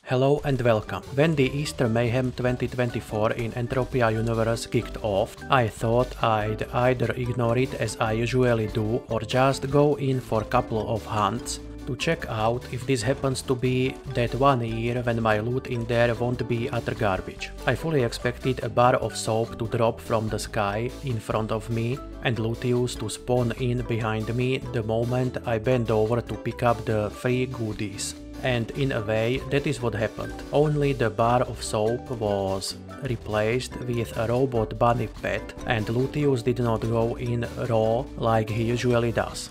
Hello and welcome. When the Easter Mayhem 2024 in Entropia Universe kicked off, I thought I'd either ignore it as I usually do or just go in for a couple of hunts to check out if this happens to be that one year when my loot in there won't be utter garbage. I fully expected a bar of soap to drop from the sky in front of me and Luteus to spawn in behind me the moment I bend over to pick up the free goodies. And in a way, that is what happened. Only the bar of soap was replaced with a robot bunny pet and Luteus did not go in raw like he usually does.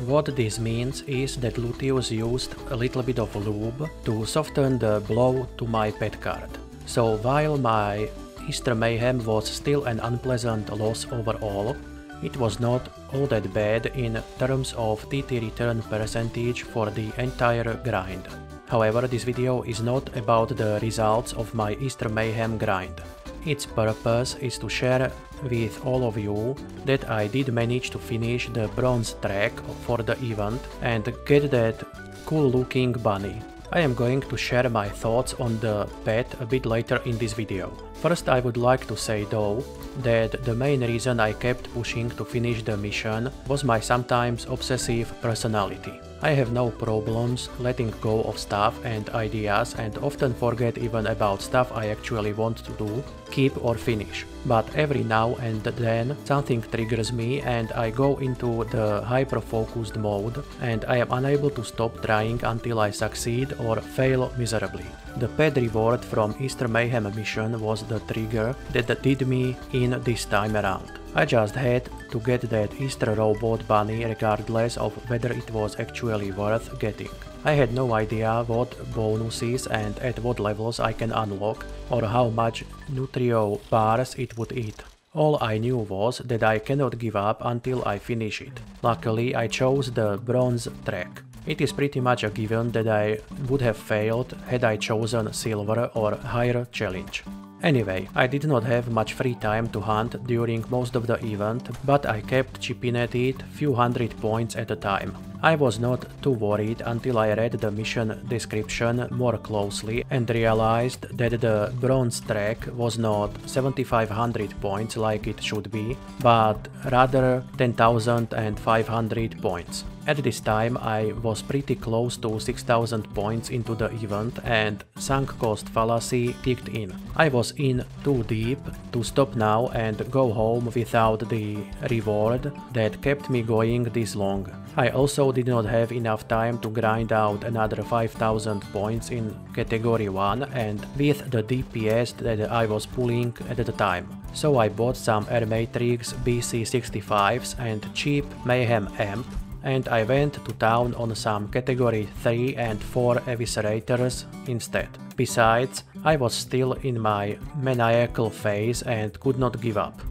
What this means is that Luteus used a little bit of lube to soften the blow to my pet card. So while my Easter Mayhem was still an unpleasant loss overall, it was not all that bad in terms of TT return percentage for the entire grind. However, this video is not about the results of my Easter Mayhem grind. Its purpose is to share with all of you that I did manage to finish the bronze track for the event and get that cool looking bunny. I am going to share my thoughts on the pet a bit later in this video. First, I would like to say though that the main reason I kept pushing to finish the mission was my sometimes obsessive personality. I have no problems letting go of stuff and ideas and often forget even about stuff I actually want to do, keep or finish. But every now and then something triggers me and I go into the hyper-focused mode and I am unable to stop trying until I succeed or fail miserably. The pet reward from Easter Mayhem mission was the trigger that did me in this time around. I just had to get that Easter robot bunny regardless of whether it was actually worth getting. I had no idea what bonuses and at what levels I can unlock or how much Nutrio bars it would eat. All I knew was that I cannot give up until I finish it. Luckily, I chose the bronze track. It is pretty much a given that I would have failed had I chosen silver or higher challenge. Anyway, I did not have much free time to hunt during most of the event, but I kept chipping at it few hundred points at a time. I was not too worried until I read the mission description more closely and realized that the bronze track was not 7500 points like it should be, but rather 10,500 points. At this time I was pretty close to 6000 points into the event and sunk cost fallacy kicked in. I was in too deep to stop now and go home without the reward that kept me going this long. I also did not have enough time to grind out another 5000 points in category 1 and with the DPS that I was pulling at the time. So I bought some Air Matrix BC65s and cheap Mayhem Amp and I went to town on some category 3 and 4 eviscerators instead. Besides, I was still in my maniacal phase and could not give up.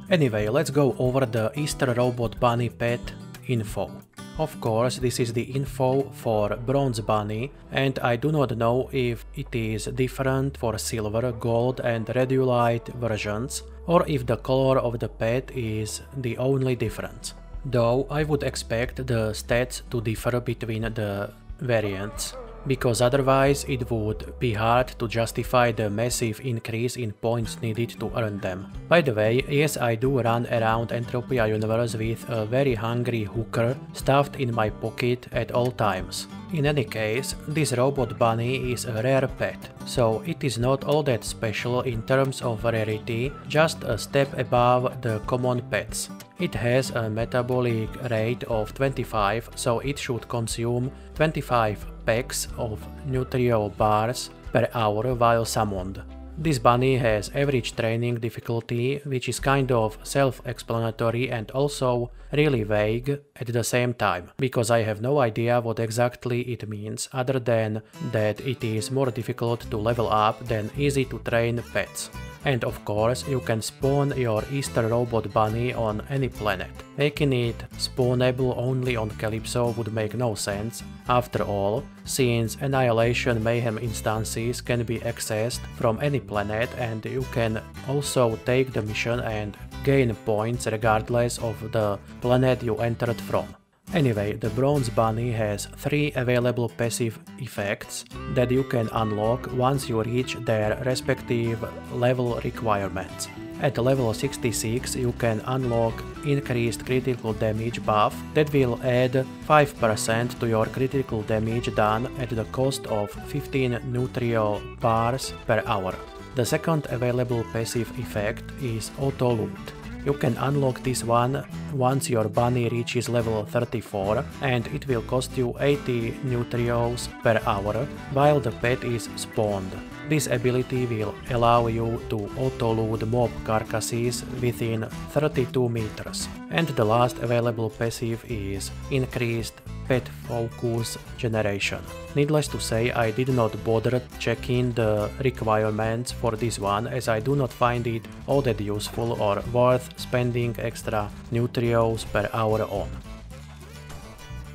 Anyway, let's go over the Easter Robot Bunny pet info. Of course, this is the info for Bronze Bunny and I do not know if it is different for Silver, Gold and Redulite versions or if the color of the pet is the only difference. Though I would expect the stats to differ between the variants, because otherwise it would be hard to justify the massive increase in points needed to earn them. By the way, yes, I do run around Entropia Universe with a very hungry hooker stuffed in my pocket at all times. In any case, this robot bunny is a rare pet, so it is not all that special in terms of rarity, just a step above the common pets. It has a metabolic rate of 25, so it should consume 25 packs of Nutrio bars per hour while summoned. This bunny has average training difficulty, which is kind of self-explanatory and also really vague at the same time, because I have no idea what exactly it means other than that it is more difficult to level up than easy to train pets. And of course, you can spawn your Easter Robot Bunny on any planet. Making it spawnable only on Calypso would make no sense, after all, since Annihilation Mayhem instances can be accessed from any planet and you can also take the mission and gain points regardless of the planet you entered from. Anyway, the bronze bunny has 3 available passive effects that you can unlock once you reach their respective level requirements. At level 66 you can unlock increased critical damage buff that will add 5% to your critical damage done at the cost of 15 Nutrio bars per hour. The second available passive effect is Auto Loot. You can unlock this one once your bunny reaches level 34 and it will cost you 80 Nutrios per hour while the pet is spawned. This ability will allow you to auto-loot mob carcasses within 32 meters. And the last available passive is increased pet focus generation. Needless to say, I did not bother checking the requirements for this one as I do not find it all that useful or worth spending extra Nutrios per hour on.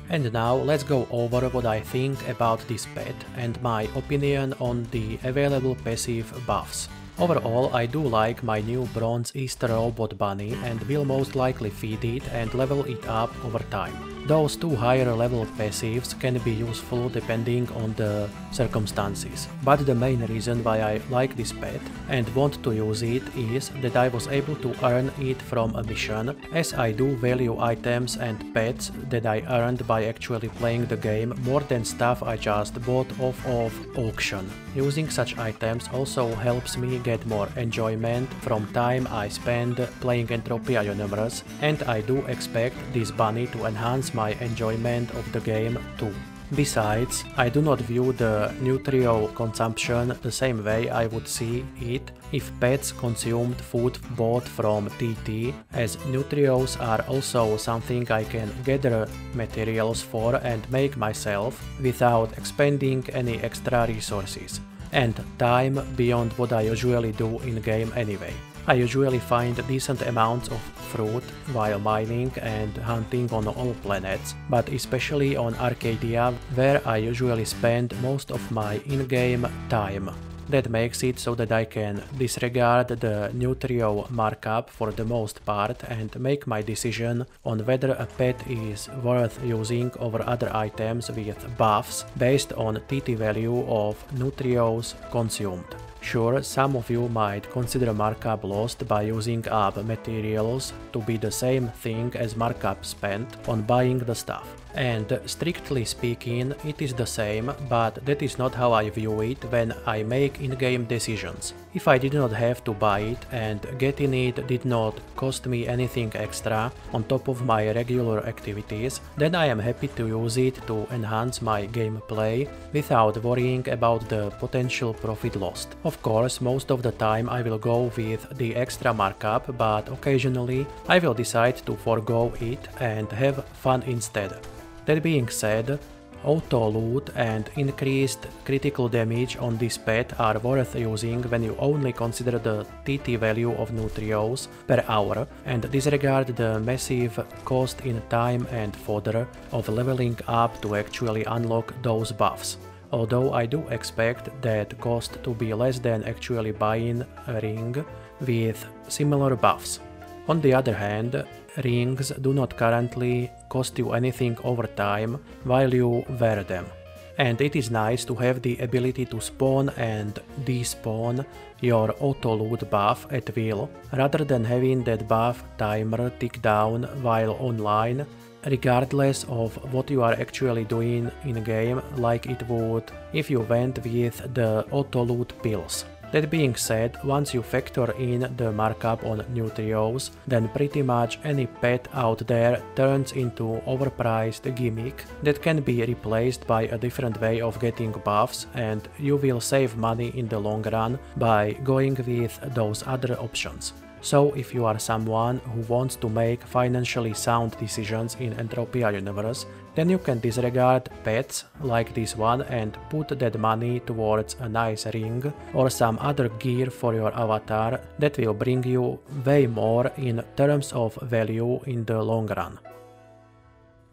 And now let's go over what I think about this pet and my opinion on the available passive buffs. Overall, I do like my new bronze Easter robot bunny and will most likely feed it and level it up over time. Those 2 higher level passives can be useful depending on the circumstances, but the main reason why I like this pet and want to use it is that I was able to earn it from a mission, as I do value items and pets that I earned by actually playing the game more than stuff I just bought off of auction. Using such items also helps me get more enjoyment from time I spend playing Entropia Universe, and I do expect this bunny to enhance my enjoyment of the game too. Besides, I do not view the Nutrio consumption the same way I would see it if pets consumed food bought from TT, as Nutrios are also something I can gather materials for and make myself without expending any extra resources and time beyond what I usually do in game anyway. I usually find decent amounts of fruit while mining and hunting on all planets, but especially on Arcadia, where I usually spend most of my in-game time. That makes it so that I can disregard the Nutrio markup for the most part and make my decision on whether a pet is worth using over other items with buffs based on TT value of Nutrios consumed. Sure, some of you might consider markup lost by using up materials to be the same thing as markup spent on buying the stuff. And strictly speaking, it is the same, but that is not how I view it when I make in-game decisions. If I did not have to buy it and getting it did not cost me anything extra on top of my regular activities, then I am happy to use it to enhance my gameplay without worrying about the potential profit lost. Of course, most of the time I will go with the extra markup, but occasionally I will decide to forgo it and have fun instead. That being said, auto loot and increased critical damage on this pet are worth using when you only consider the TT value of Nutrios per hour and disregard the massive cost in time and fodder of leveling up to actually unlock those buffs. Although I do expect that cost to be less than actually buying a ring with similar buffs. On the other hand, rings do not currently cost you anything over time while you wear them. And it is nice to have the ability to spawn and despawn your auto-loot buff at will, rather than having that buff timer tick down while online, regardless of what you are actually doing in-game, like it would if you went with the auto-loot pills. That being said, once you factor in the markup on Nutrios, then pretty much any pet out there turns into overpriced gimmick that can be replaced by a different way of getting buffs, and you will save money in the long run by going with those other options. So if you are someone who wants to make financially sound decisions in Entropia Universe, then you can disregard pets like this one and put that money towards a nice ring or some other gear for your avatar that will bring you way more in terms of value in the long run.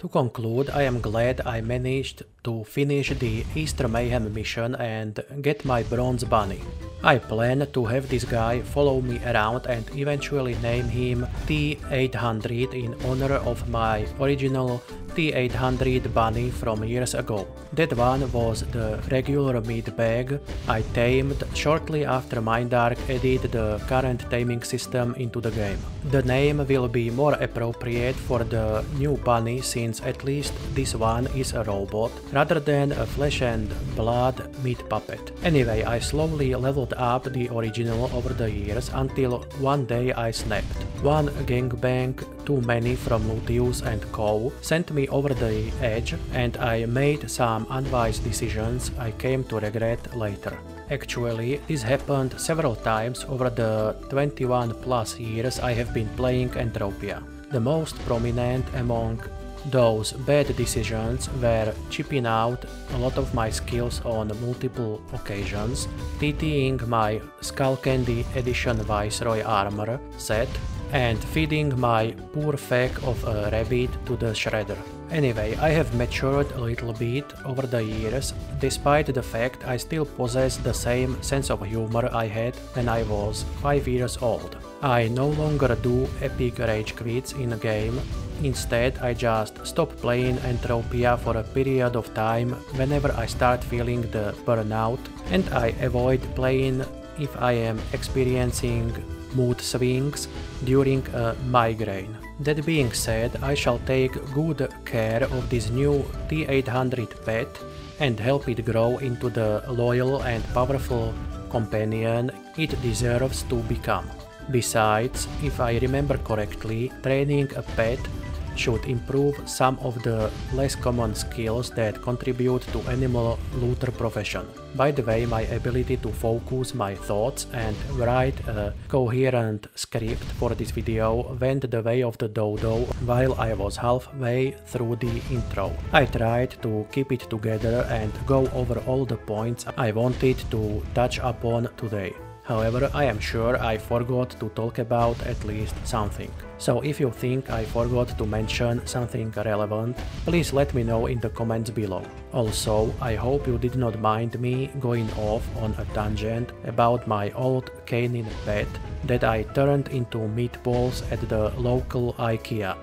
To conclude, I am glad I managed to finish the Easter Mayhem mission and get my bronze bunny. I plan to have this guy follow me around and eventually name him T800 in honor of my original T800 bunny from years ago. That one was the regular meat bag I tamed shortly after Mindark added the current taming system into the game. The name will be more appropriate for the new bunny since at least this one is a robot rather than a flesh and blood meat puppet. Anyway, I slowly leveled up the original over the years until one day I snapped. One gangbang too many from Luteus and Co. sent me over the edge and I made some unwise decisions I came to regret later. Actually, this happened several times over the 21 plus years I have been playing Entropia. The most prominent among those bad decisions were chipping out a lot of my skills on multiple occasions, TTing my Skullcandy Edition Viceroy armor set, and feeding my poor feck of a rabbit to the shredder. Anyway, I have matured a little bit over the years, despite the fact I still possess the same sense of humor I had when I was 5 years old. I no longer do epic rage quits in a game. Instead, I just stop playing Entropia for a period of time whenever I start feeling the burnout, and I avoid playing if I am experiencing mood swings during a migraine. That being said, I shall take good care of this new T800 pet and help it grow into the loyal and powerful companion it deserves to become. Besides, if I remember correctly, training a pet should improve some of the less common skills that contribute to animal looter profession. By the way, my ability to focus my thoughts and write a coherent script for this video went the way of the dodo while I was halfway through the intro. I tried to keep it together and go over all the points I wanted to touch upon today. However, I am sure I forgot to talk about at least something. So if you think I forgot to mention something relevant, please let me know in the comments below. Also, I hope you did not mind me going off on a tangent about my old canine pet that I turned into meatballs at the local IKEA.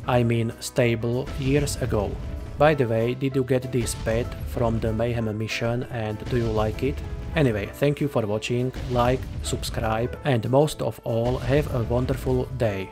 I mean stable years ago. By the way, did you get this pet from the Mayhem mission and do you like it? Anyway, thank you for watching, like, subscribe, and most of all, have a wonderful day.